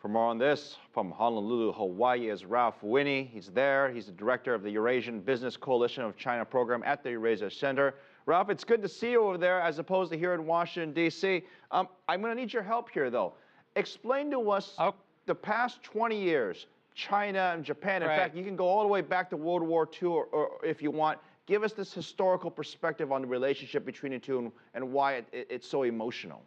For more on this, from Honolulu, Hawaii, is Ralph Winnie. He's there. He's the director of the Eurasian Business Coalition of China program at the Eurasia Center. Ralph, it's good to see you over there as opposed to here in Washington, D.C. I'm going to need your help here, though. Explain to us the past 20 years, China and Japan. In fact, you can go all the way back to World War II or if you want. Give us this historical perspective on the relationship between the two and why it's so emotional.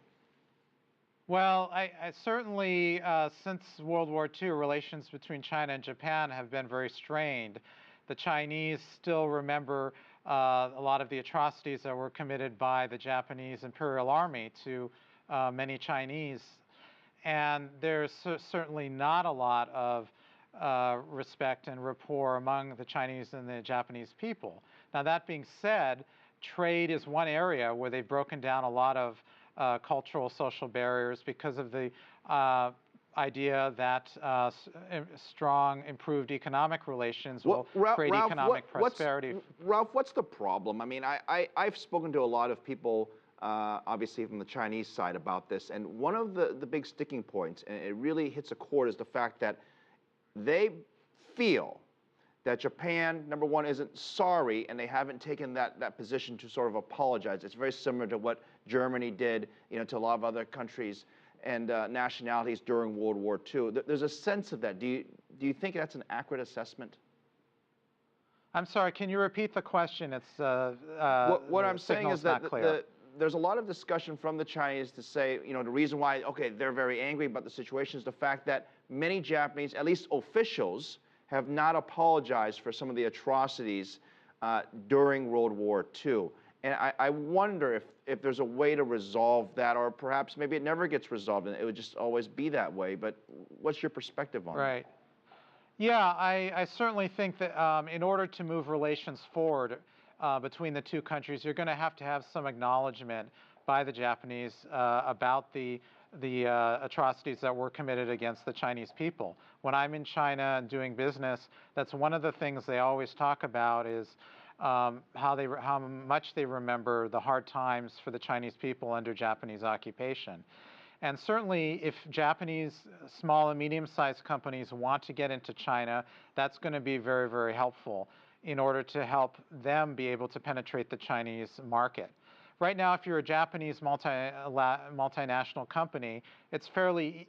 Well, I certainly, since World War II, relations between China and Japan have been very strained. The Chinese still remember a lot of the atrocities that were committed by the Japanese Imperial Army to many Chinese. And there's certainly not a lot of respect and rapport among the Chinese and the Japanese people. Now, that being said, trade is one area where they've broken down a lot of cultural, social barriers because of the idea that strong, improved economic relations will create economic prosperity. Ralph, what's the problem? I mean, I've spoken to a lot of people, obviously from the Chinese side, about this, and one of the big sticking points, and it really hits a chord, is the fact that they feel that Japan, number one, isn't sorry, and they haven't taken that position to sort of apologize. It's very similar to what Germany did, to a lot of other countries and nationalities during World War II. There's a sense of that. Do you think that's an accurate assessment? I'm sorry, can you repeat the question? It's what I'm saying is that there's a lot of discussion from the Chinese to say, the reason why, okay, they're very angry about the situation is the fact that many Japanese, at least officials, have not apologized for some of the atrocities during World War II. And I wonder if there's a way to resolve that, or perhaps maybe it never gets resolved and it would just always be that way. But what's your perspective on that? Right. Yeah, I certainly think that in order to move relations forward between the two countries, you're going to have some acknowledgement by the Japanese about the atrocities that were committed against the Chinese people. When I'm in China and doing business, that's one of the things they always talk about is how much they remember the hard times for the Chinese people under Japanese occupation. And certainly, if Japanese small and medium-sized companies want to get into China, that's going to be very, very helpful in order to help them be able to penetrate the Chinese market. Right now, if you're a Japanese multinational company, it's fairly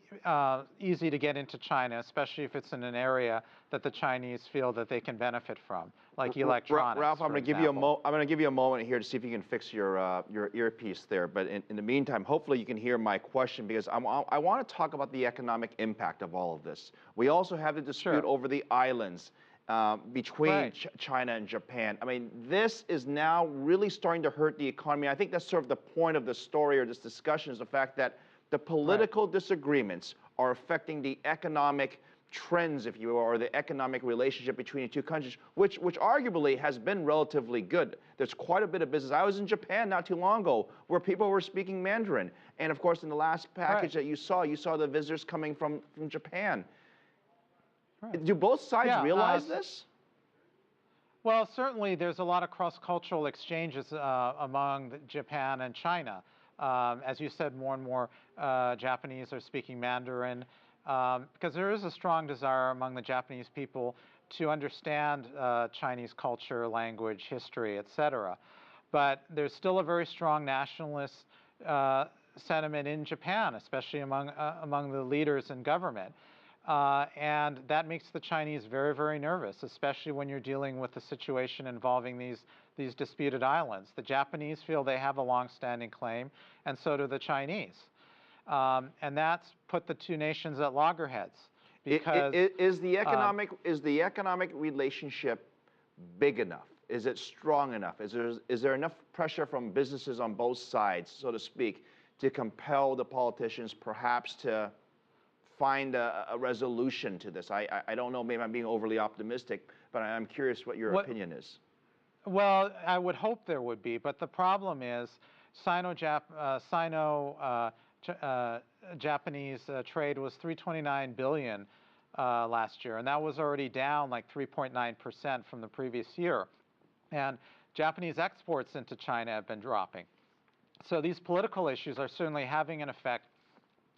easy to get into China, especially if it's in an area that the Chinese feel that they can benefit from, like electronics. Ralph, I'm going to give you a moment here to see if you can fix your earpiece there. But in the meantime, hopefully you can hear my question, because I want to talk about the economic impact of all of this. We also have the dispute over the islands between China and Japan. I mean, this is now really starting to hurt the economy. I think that's sort of the point of the story or this discussion, is the fact that the political disagreements are affecting the economic trends, if you will, or the economic relationship between the two countries, which arguably has been relatively good. There's quite a bit of business. I was in Japan not too long ago where people were speaking Mandarin. And of course, in the last package that you saw the visitors coming from Japan. Do both sides realize this? Well, certainly there's a lot of cross-cultural exchanges among Japan and China. As you said, more and more Japanese are speaking Mandarin because there is a strong desire among the Japanese people to understand Chinese culture, language, history, etc. But there's still a very strong nationalist sentiment in Japan, especially among the leaders in government. And that makes the Chinese very, very nervous, especially when you're dealing with a situation involving these disputed islands. The Japanese feel they have a long-standing claim, and so do the Chinese. And that's put the two nations at loggerheads. Because is the economic relationship big enough? Is it strong enough? Is there enough pressure from businesses on both sides, so to speak, to compel the politicians perhaps to find a resolution to this? I don't know, maybe I'm being overly optimistic, but I'm curious what your opinion is. Well, I would hope there would be, but the problem is Sino-Japanese trade was $329 billion last year, and that was already down like 3.9% from the previous year. And Japanese exports into China have been dropping. So these political issues are certainly having an effect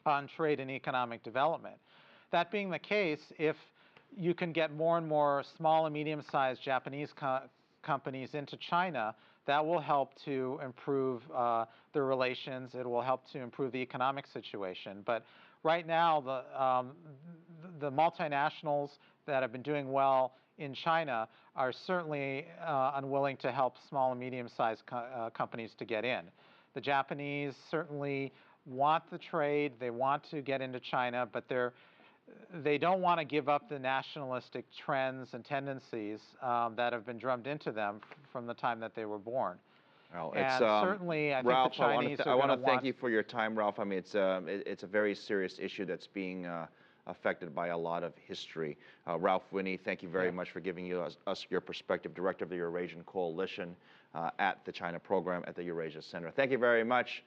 on trade and economic development. That being the case, if you can get more and more small and medium-sized Japanese companies into China, that will help to improve the relations. It will help to improve the economic situation. But right now, the multinationals that have been doing well in China are certainly unwilling to help small and medium-sized companies to get in. The Japanese certainly want the trade. They want to get into China, but they don't want to give up the nationalistic trends and tendencies that have been drummed into them from the time that they were born. Well, and certainly, I Ralph, think the Chinese I want to thank you for your time, Ralph. I mean, it's a very serious issue that's being affected by a lot of history. Ralph Winnie, thank you very much for giving us your perspective, Director of the Eurasian Coalition at the China Program at the Eurasia Center. Thank you very much.